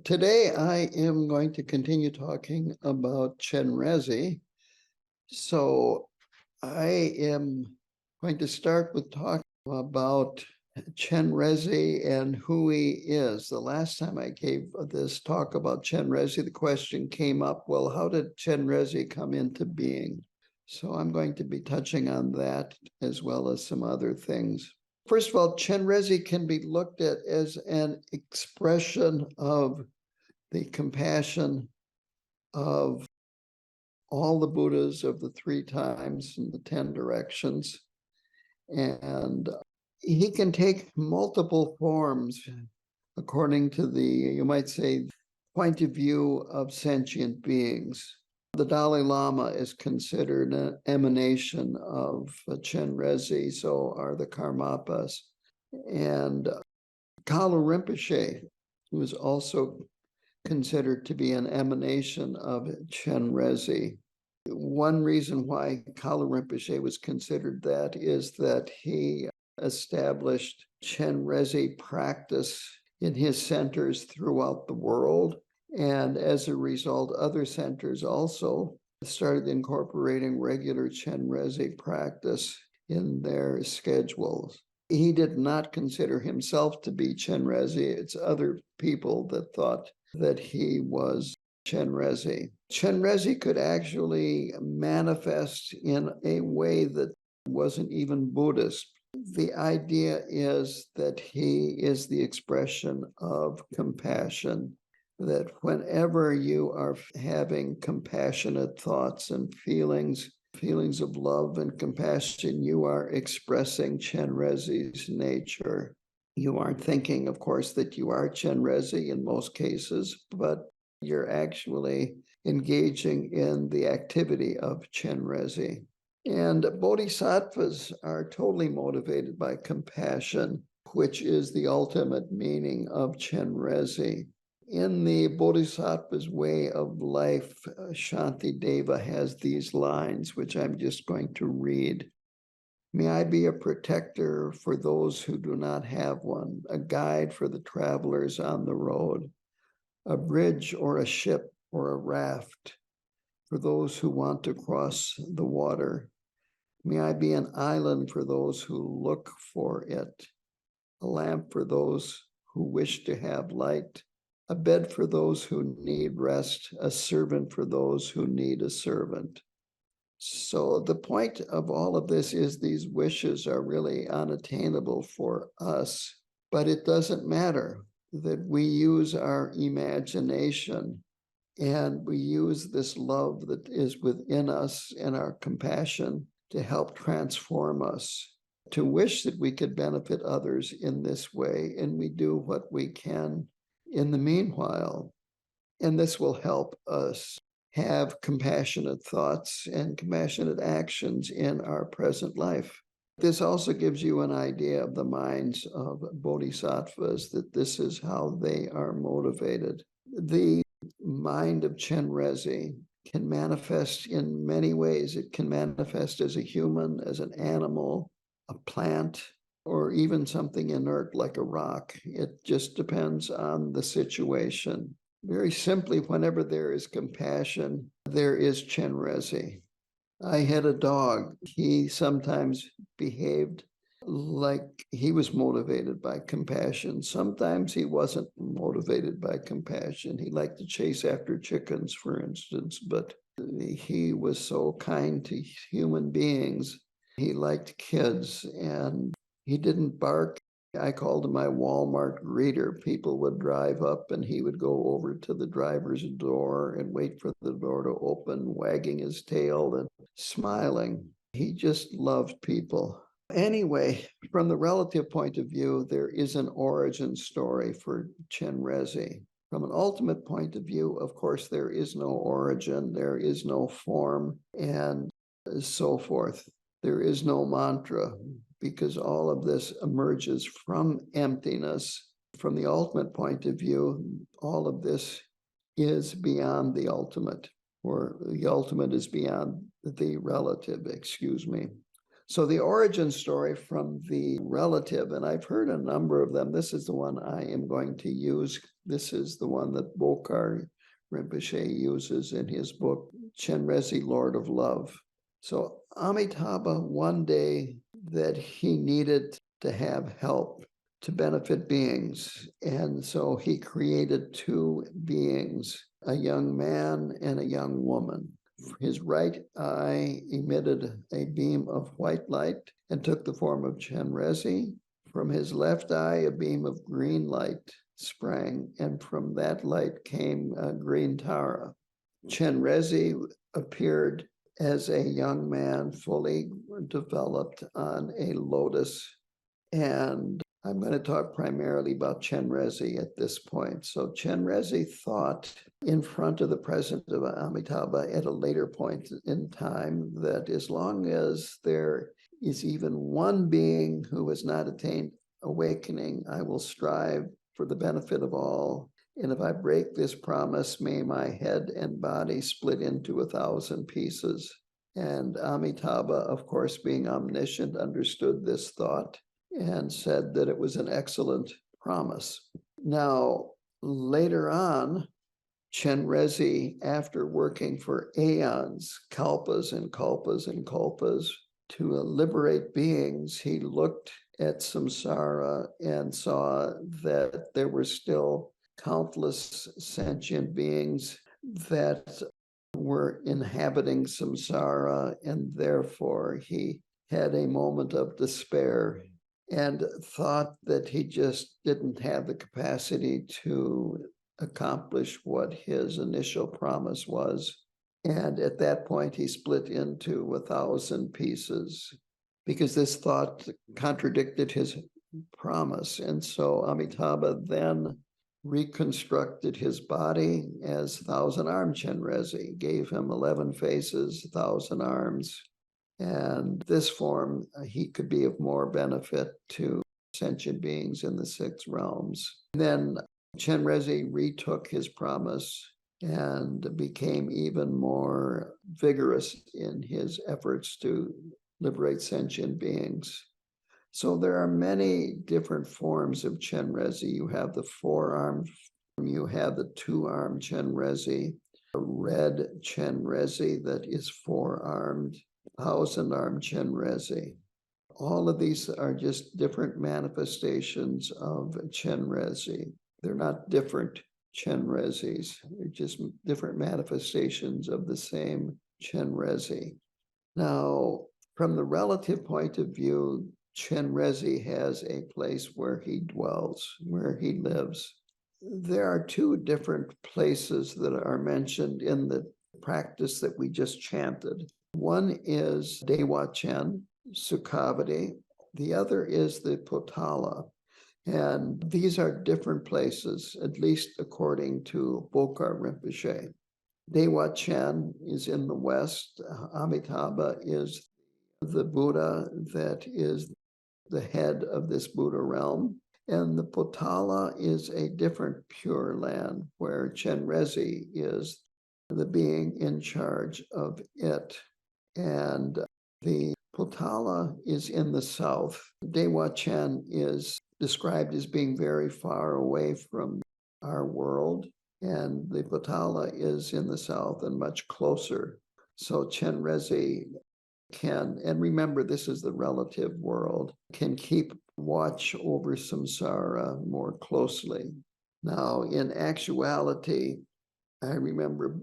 Today I am going to continue talking about Chenrezig. So I am going to start with talking about Chenrezig and who he is. The last time I gave this talk about Chenrezig, the question came up, well, how did Chenrezig come into being? So I'm going to be touching on that as well as some other things. First of all, Chenrezig can be looked at as an expression of the compassion of all the Buddhas of the 3 times and the 10 directions. And he can take multiple forms according to the, you might say, point of view of sentient beings. The Dalai Lama is considered an emanation of Chenrezig, so are the Karmapas. And Kalu Rinpoche, who is also considered to be an emanation of Chenrezig. One reason why Kalu Rinpoche was considered that is that he established Chenrezig practice in his centers throughout the world. And as a result, other centers also started incorporating regular Chenrezig practice in their schedules. He did not consider himself to be Chenrezig. It's other people that thought that he was Chenrezig. Chenrezig could actually manifest in a way that wasn't even Buddhist. The idea is that he is the expression of compassion, that whenever you are having compassionate thoughts and feelings of love and compassion, you are expressing Chenrezig's nature. You aren't thinking, of course, that you are Chenrezig in most cases, but you're actually engaging in the activity of Chenrezig. And bodhisattvas are totally motivated by compassion, which is the ultimate meaning of Chenrezig. In the Bodhisattva's way of life, Shantideva has these lines, which I'm just going to read. May I be a protector for those who do not have one, a guide for the travelers on the road, a bridge or a ship or a raft for those who want to cross the water. May I be an island for those who look for it, a lamp for those who wish to have light, a bed for those who need rest, a servant for those who need a servant. So the point of all of this is these wishes are really unattainable for us, but it doesn't matter that we use our imagination and we use this love that is within us and our compassion to help transform us, to wish that we could benefit others in this way, and we do what we can in the meanwhile. And this will help us have compassionate thoughts and compassionate actions in our present life. This also gives you an idea of the minds of bodhisattvas, that this is how they are motivated. The mind of Chenrezig can manifest in many ways. It can manifest as a human, as an animal, a plant, or even something inert like a rock. It just depends on the situation. Very simply, whenever there is compassion, there is Chenrezig. I had a dog. He sometimes behaved like he was motivated by compassion. Sometimes he wasn't motivated by compassion. He liked to chase after chickens, for instance, but he was so kind to human beings. He liked kids, and he didn't bark. I called him my Walmart greeter. People would drive up and he would go over to the driver's door and wait for the door to open, wagging his tail and smiling. He just loved people. Anyway, from the relative point of view, there is an origin story for Chenrezig. From an ultimate point of view, of course, there is no origin, there is no form, and so forth. There is no mantra, because all of this emerges from emptiness. From the ultimate point of view, all of this is beyond the ultimate, or the ultimate is beyond the relative, excuse me. So the origin story from the relative, and I've heard a number of them. This is the one I am going to use. This is the one that Bokar Rinpoche uses in his book, Chenrezig, Lord of Love. So Amitabha, one day that he needed to have help to benefit beings. And so he created two beings, a young man and a young woman. His right eye emitted a beam of white light and took the form of Chenrezig. From his left eye, a beam of green light sprang, and from that light came green Tara. Chenrezig appeared as a young man, fully developed on a lotus. And I'm going to talk primarily about Chenrezig at this point. So Chenrezig thought in front of the presence of Amitabha at a later point in time that as long as there is even one being who has not attained awakening, I will strive for the benefit of all. And if I break this promise, may my head and body split into 1,000 pieces. And Amitabha, of course, being omniscient, understood this thought and said that it was an excellent promise. Now, later on, Chenrezig, after working for aeons, kalpas and kalpas and kalpas, to liberate beings, he looked at samsara and saw that there were still countless sentient beings that were inhabiting samsara, and therefore he had a moment of despair and thought that he just didn't have the capacity to accomplish what his initial promise was. And at that point, he split into 1,000 pieces because this thought contradicted his promise. And so Amitabha then reconstructed his body as 1,000-armed Chenrezig, gave him 11 faces, 1,000 arms. And this form, he could be of more benefit to sentient beings in the 6 realms. And then Chenrezig retook his promise and became even more vigorous in his efforts to liberate sentient beings. So there are many different forms of Chenrezig. You have the 4-armed, you have the 2-armed Chenrezig, a red Chenrezig that is 4-armed, 1,000-armed Chenrezig. All of these are just different manifestations of Chenrezig. They're not different Chenrezigs. They're just different manifestations of the same Chenrezig. Now, from the relative point of view, Chenrezig has a place where he dwells, where he lives. There are 2 different places that are mentioned in the practice that we just chanted. One is Dewa Chen, Sukhavati. The other is the Potala. And these are different places, at least according to Bokar Rinpoche. Dewa Chen is in the west. Amitabha is the Buddha that is the head of this Buddha realm. And the Potala is a different pure land where Chenrezig is the being in charge of it. And the Potala is in the south. Dewa Chen is described as being very far away from our world, and the Potala is in the south and much closer. So Chenrezig can, and remember this is the relative world, can keep watch over samsara more closely. Now, in actuality, I remember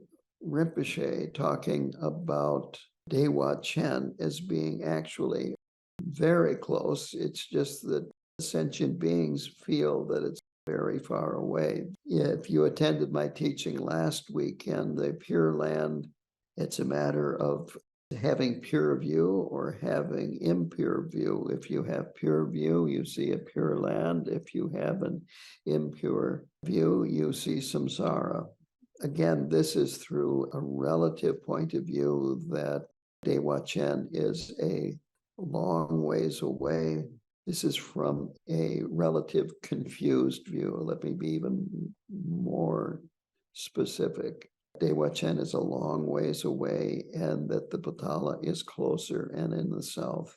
Rinpoche talking about Dewa Chen as being actually very close. It's just that sentient beings feel that it's very far away. If you attended my teaching last weekend, the Pure Land, it's a matter of having pure view or having impure view. If you have pure view, you see a pure land. If you have an impure view, you see samsara. Again, this is through a relative point of view that Dewa Chen is a long ways away. This is from a relative confused view. Let me be even more specific. Dewa Chen is a long ways away, and that the Potala is closer and in the south.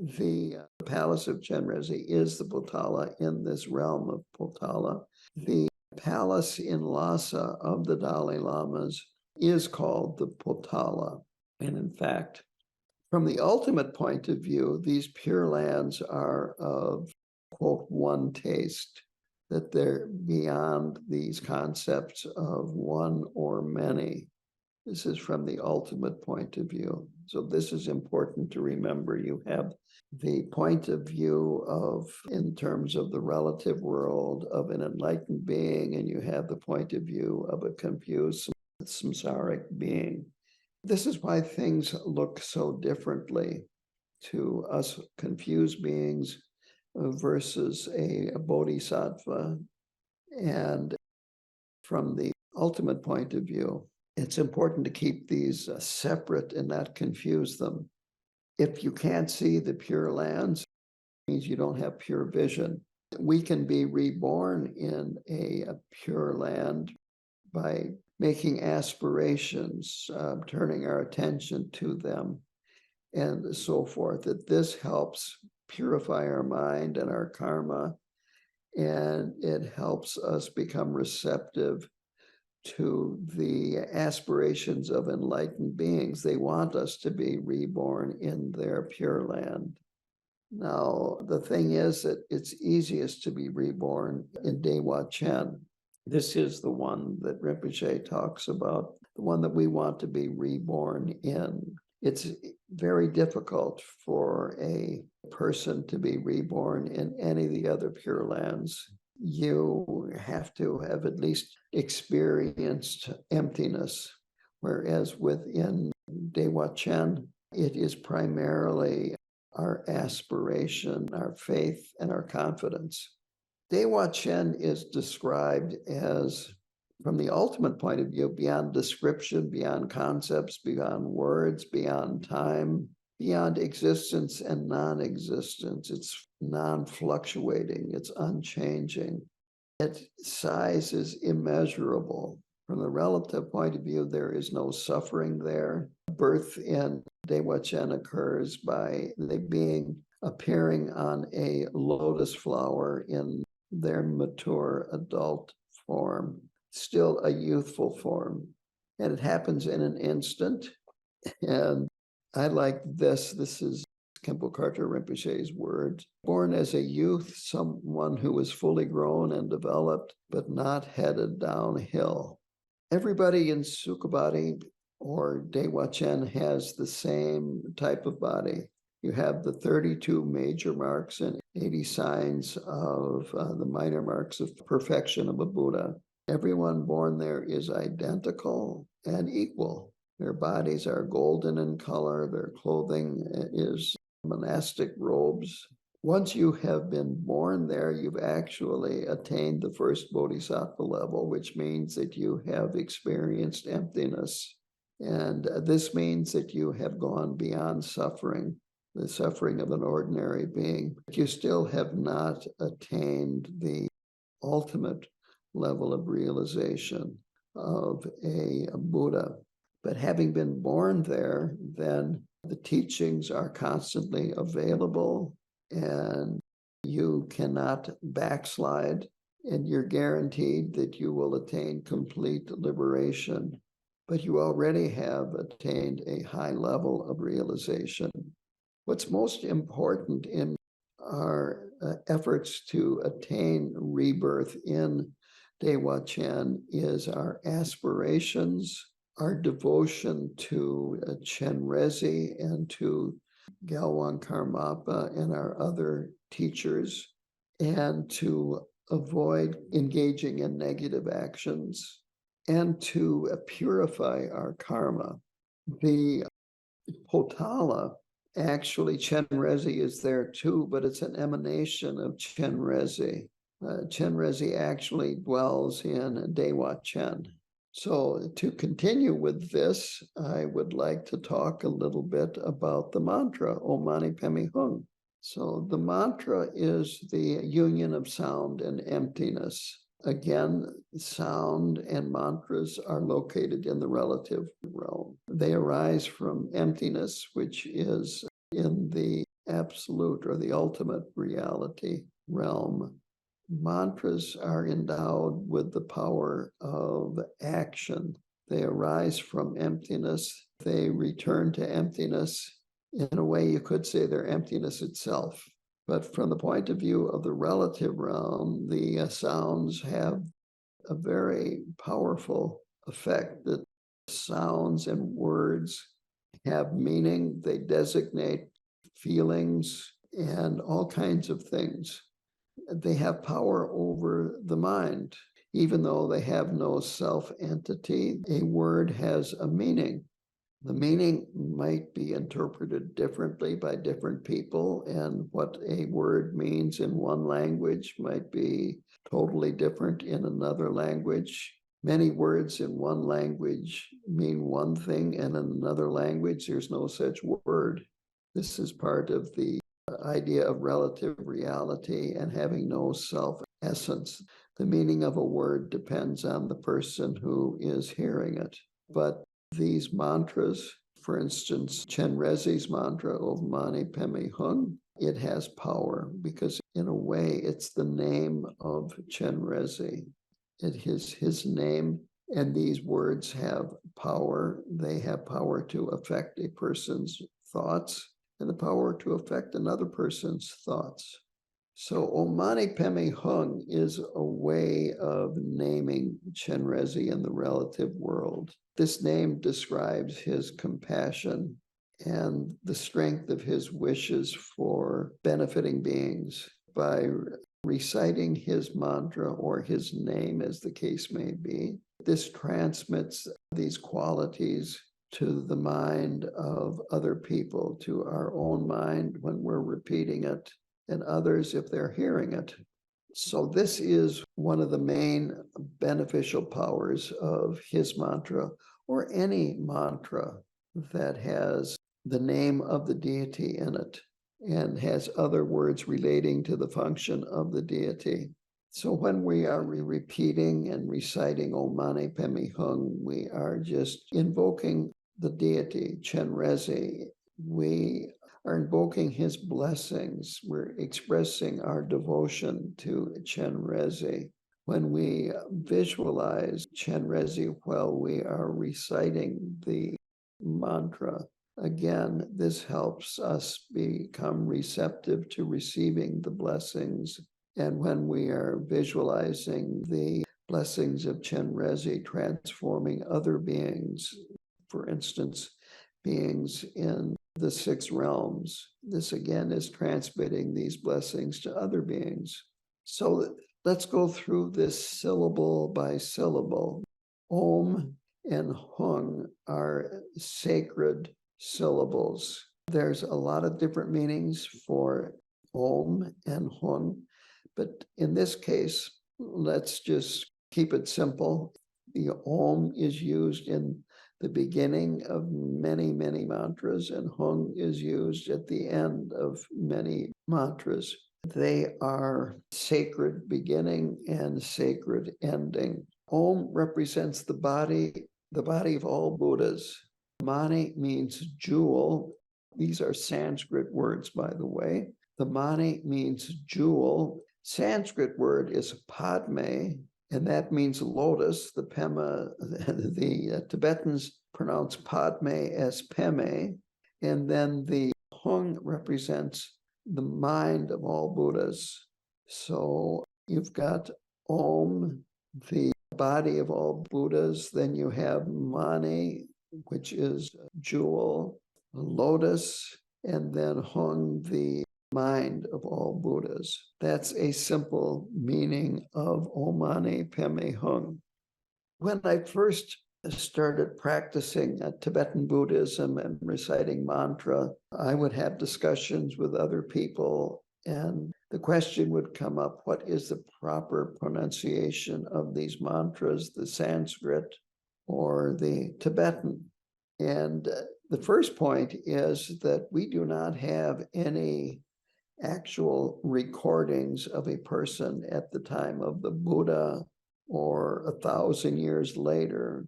The palace of Chenrezig is the Potala in this realm of Potala. The palace in Lhasa of the Dalai Lamas is called the Potala. And in fact, from the ultimate point of view, these Pure Lands are of, quote, one taste, that they're beyond these concepts of one or many. This is from the ultimate point of view. So this is important to remember. You have the point of view of, in terms of the relative world of an enlightened being, and you have the point of view of a confused samsaric being. This is why things look so differently to us confused beings versus a bodhisattva. And from the ultimate point of view, it's important to keep these separate and not confuse them. If you can't see the Pure Lands, it means you don't have pure vision. We can be reborn in a Pure Land by making aspirations, turning our attention to them, and so forth. That this helps purify our mind and our karma, and it helps us become receptive to the aspirations of enlightened beings. They want us to be reborn in their Pure Land. Now, the thing is that it's easiest to be reborn in Dewa Chen. This is the one that Rinpoche talks about, the one that we want to be reborn in. It's very difficult for a person to be reborn in any of the other Pure Lands. You have to have at least experienced emptiness, whereas within Dewa Chen, it is primarily our aspiration, our faith, and our confidence. Dewa Chen is described as, from the ultimate point of view, beyond description, beyond concepts, beyond words, beyond time, beyond existence and non-existence. It's non-fluctuating, it's unchanging. Its size is immeasurable. From the relative point of view, there is no suffering there. Birth in Dewa Chen occurs by the being appearing on a lotus flower in their mature adult form, still a youthful form. And it happens in an instant. And I like this. This is Khenpo Karthar Rinpoche's words. Born as a youth, someone who was fully grown and developed, but not headed downhill. Everybody in Sukhabadi or Dewa Chen has the same type of body. You have the 32 major marks and 80 signs of the minor marks of perfection of a Buddha. Everyone born there is identical and equal. Their bodies are golden in color. Their clothing is monastic robes. Once you have been born there, you've actually attained the first bodhisattva level, which means that you have experienced emptiness. And this means that you have gone beyond suffering, the suffering of an ordinary being. But you still have not attained the ultimate level of realization of a Buddha. But having been born there, then the teachings are constantly available and you cannot backslide, and you're guaranteed that you will attain complete liberation. But you already have attained a high level of realization. What's most important in our efforts to attain rebirth in Dewa Chen is our aspirations, our devotion to Chenrezig and to Galwan Karmapa and our other teachers, and to avoid engaging in negative actions, and to purify our karma. The Potala, actually, Chenrezig is there too, but it's an emanation of Chenrezig. Chenrezig actually dwells in Dewa Chen. So to continue with this, I would like to talk a little bit about the mantra, Om Mani Padme Hung. So the mantra is the union of sound and emptiness. Again, sound and mantras are located in the relative realm. They arise from emptiness, which is in the absolute or the ultimate reality realm. Mantras are endowed with the power of action. They arise from emptiness. They return to emptiness. In a way, you could say they're emptiness itself. But from the point of view of the relative realm, the sounds have a very powerful effect. That sounds and words have meaning. They designate feelings and all kinds of things. They have power over the mind. Even though they have no self-entity, a word has a meaning. The meaning might be interpreted differently by different people, and what a word means in one language might be totally different in another language. Many words in one language mean one thing, and in another language, there's no such word. This is part of the idea of relative reality and having no self-essence. The meaning of a word depends on the person who is hearing it. But these mantras, for instance, Chenrezig's mantra, Om Mani Padme Hum, it has power because in a way it's the name of Chenrezig. It is his name, and these words have power. They have power to affect a person's thoughts and the power to affect another person's thoughts. So Om Mani Padme Hum is a way of naming Chenrezig in the relative world. This name describes his compassion and the strength of his wishes for benefiting beings. By reciting his mantra or his name, as the case may be, this transmits these qualities to the mind of other people, to our own mind when we're repeating it, and others if they're hearing it. So this is one of the main beneficial powers of his mantra, or any mantra that has the name of the deity in it and has other words relating to the function of the deity. So when we are repeating and reciting Om Mani Padme Hum, we are just invoking the deity, Chenrezig. We are invoking his blessings. We're expressing our devotion to Chenrezig. When we visualize Chenrezig while we are reciting the mantra, again, this helps us become receptive to receiving the blessings. And when we are visualizing the blessings of Chenrezig transforming other beings, for instance, beings in the 6 realms, this again is transmitting these blessings to other beings. So let's go through this syllable by syllable. Om and Hum are sacred syllables. There's a lot of different meanings for Om and Hum, but in this case, let's just keep it simple. The Om is used in the beginning of many, many mantras, and Hum is used at the end of many mantras. They are sacred beginning and sacred ending. Om represents the body of all Buddhas. Mani means jewel. These are Sanskrit words, by the way. The Mani means jewel. Sanskrit word is Padme, and that means lotus. The Pema, the Tibetans pronounce Padme as Peme, and then the Hum represents the mind of all Buddhas. So you've got Om, the body of all Buddhas, then you have Mani, which is jewel, lotus, and then Hum, the mind of all Buddhas. That's a simple meaning of Om Mani Padme Hum. When I first started practicing Tibetan Buddhism and reciting mantra, I would have discussions with other people, and the question would come up, what is the proper pronunciation of these mantras, the Sanskrit or the Tibetan? And the first point is that we do not have any actual recordings of a person at the time of the Buddha or 1,000 years later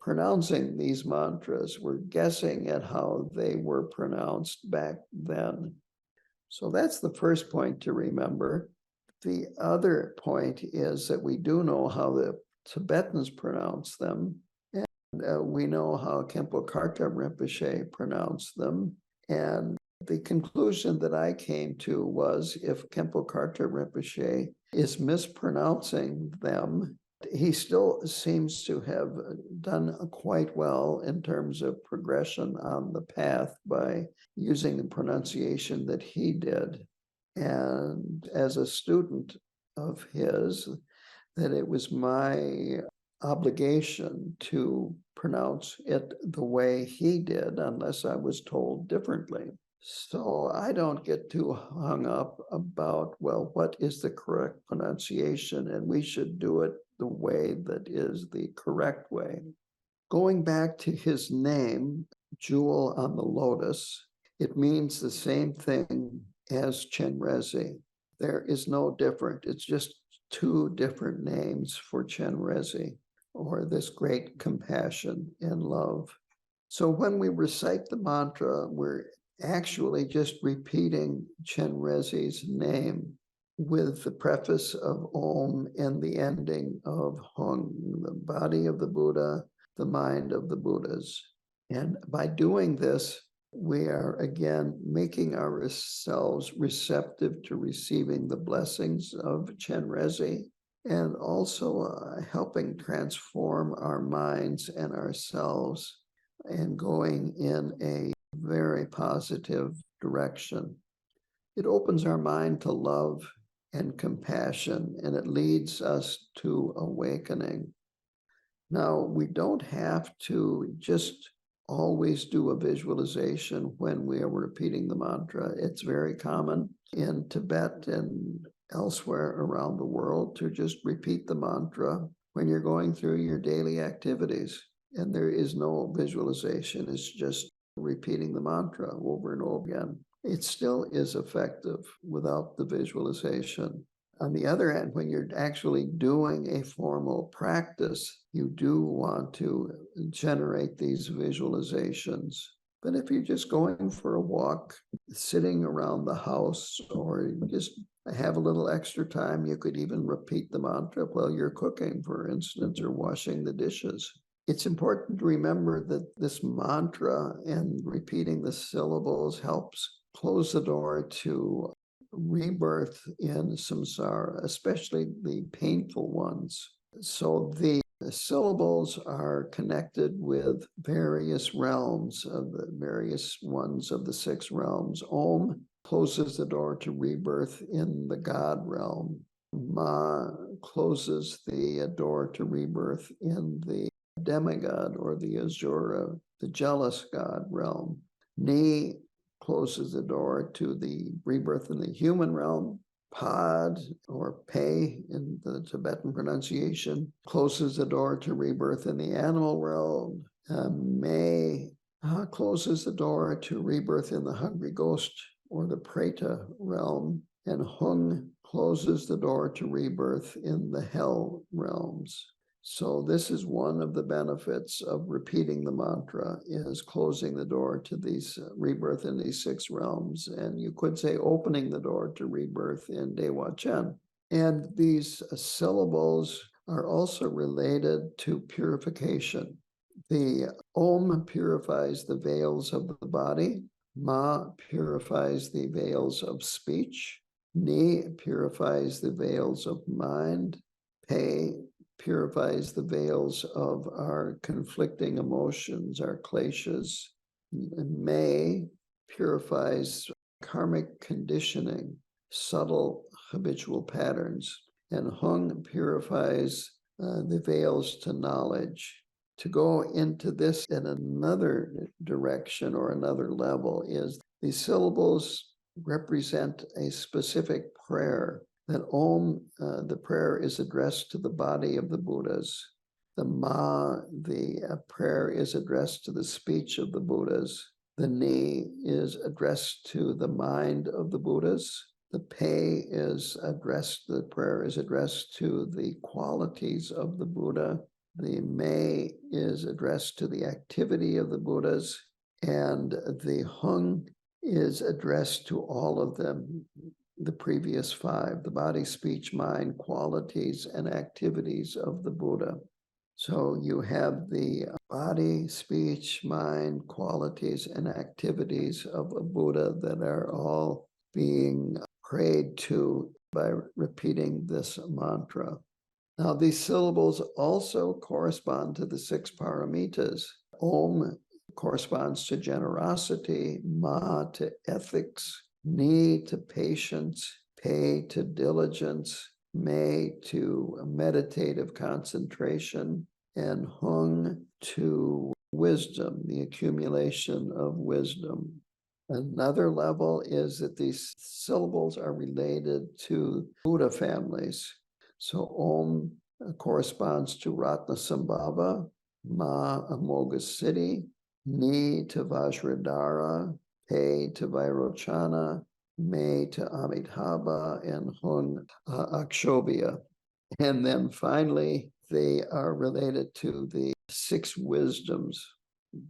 pronouncing these mantras. We're guessing at how they were pronounced back then. So that's the first point to remember. The other point is that we do know how the Tibetans pronounce them, and we know how Khenpo Karthar Rinpoche pronounced them. And the conclusion that I came to was if Khenpo Karthar Rinpoche is mispronouncing them, he still seems to have done quite well in terms of progression on the path by using the pronunciation that he did. And as a student of his, that it was my obligation to pronounce it the way he did, unless I was told differently. So I don't get too hung up about, well, what is the correct pronunciation? And we should do it the way that is the correct way. Going back to his name, Jewel on the Lotus, it means the same thing as Chenrezig. There is no different. It's just two different names for Chenrezig, or this great compassion and love. So when we recite the mantra, we're actually just repeating Chenrezig's name with the preface of Om and the ending of Hung, the body of the Buddha, the mind of the Buddhas. And by doing this, we are again making ourselves receptive to receiving the blessings of Chenrezig, and also helping transform our minds and ourselves and going in a very positive direction. It opens our mind to love and compassion, and it leads us to awakening. Now, we don't have to just always do a visualization when we are repeating the mantra. It's very common in Tibet and elsewhere around the world to just repeat the mantra when you're going through your daily activities. And there is no visualization. It's just repeating the mantra over and over again. It still is effective without the visualization. On the other hand, when you're actually doing a formal practice, you do want to generate these visualizations. But if you're just going for a walk, sitting around the house, or just have a little extra time, you could even repeat the mantra while you're cooking, for instance, or washing the dishes. It's important to remember that this mantra and repeating the syllables helps close the door to rebirth in samsara, especially the painful ones. So the syllables are connected with various realms of the various ones of the six realms. Om closes the door to rebirth in the God realm. Ma closes the door to rebirth in the demigod or the Asura, the jealous God realm. Ni closes the door to the rebirth in the human realm. Pod, or Pe in the Tibetan pronunciation, closes the door to rebirth in the animal realm. Me closes the door to rebirth in the hungry ghost or the Preta realm. And Hung closes the door to rebirth in the hell realms. So this is one of the benefits of repeating the mantra, is closing the door to these rebirth in these six realms. And you could say opening the door to rebirth in Dewa Chen. And these syllables are also related to purification. The Om purifies the veils of the body. Ma purifies the veils of speech. Ni purifies the veils of mind. Pe purifies the veils of our conflicting emotions, our kleshas. May purifies karmic conditioning, subtle habitual patterns. And Hung purifies the veils to knowledge. To go into this in another direction or another level is the syllables represent a specific prayer. That Om, the prayer is addressed to the body of the Buddhas. The Ma, the prayer is addressed to the speech of the Buddhas. The Ni is addressed to the mind of the Buddhas. The Pe is addressed, the prayer is addressed to the qualities of the Buddha. The Me is addressed to the activity of the Buddhas. And the Hung is addressed to all of them, the previous five, the body, speech, mind, qualities, and activities of the Buddha. So you have the body, speech, mind, qualities, and activities of a Buddha that are all being prayed to by repeating this mantra. Now, these syllables also correspond to the six paramitas. Om corresponds to generosity, ma to ethics, ni to patience, pe to diligence, me to meditative concentration, and hung to wisdom, the accumulation of wisdom. Another level is that these syllables are related to Buddha families. So Om corresponds to Ratnasambhava, Ma Amoga Siddhi, Ni to Vajradhara, Pe to Vairochana, Me to Amitabha, and Hun Akshobhya. And then finally, they are related to the six wisdoms.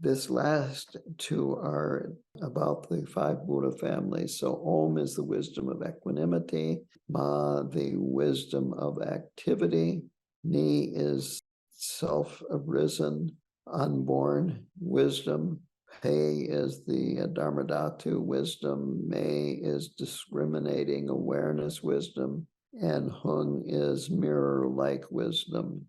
This last two are about the five Buddha families. So Om is the wisdom of equanimity, Ma, the wisdom of activity, Ni is self-arisen, unborn wisdom, Pe is the Dharmadhatu wisdom, Me is discriminating awareness wisdom, and Hung is mirror-like wisdom.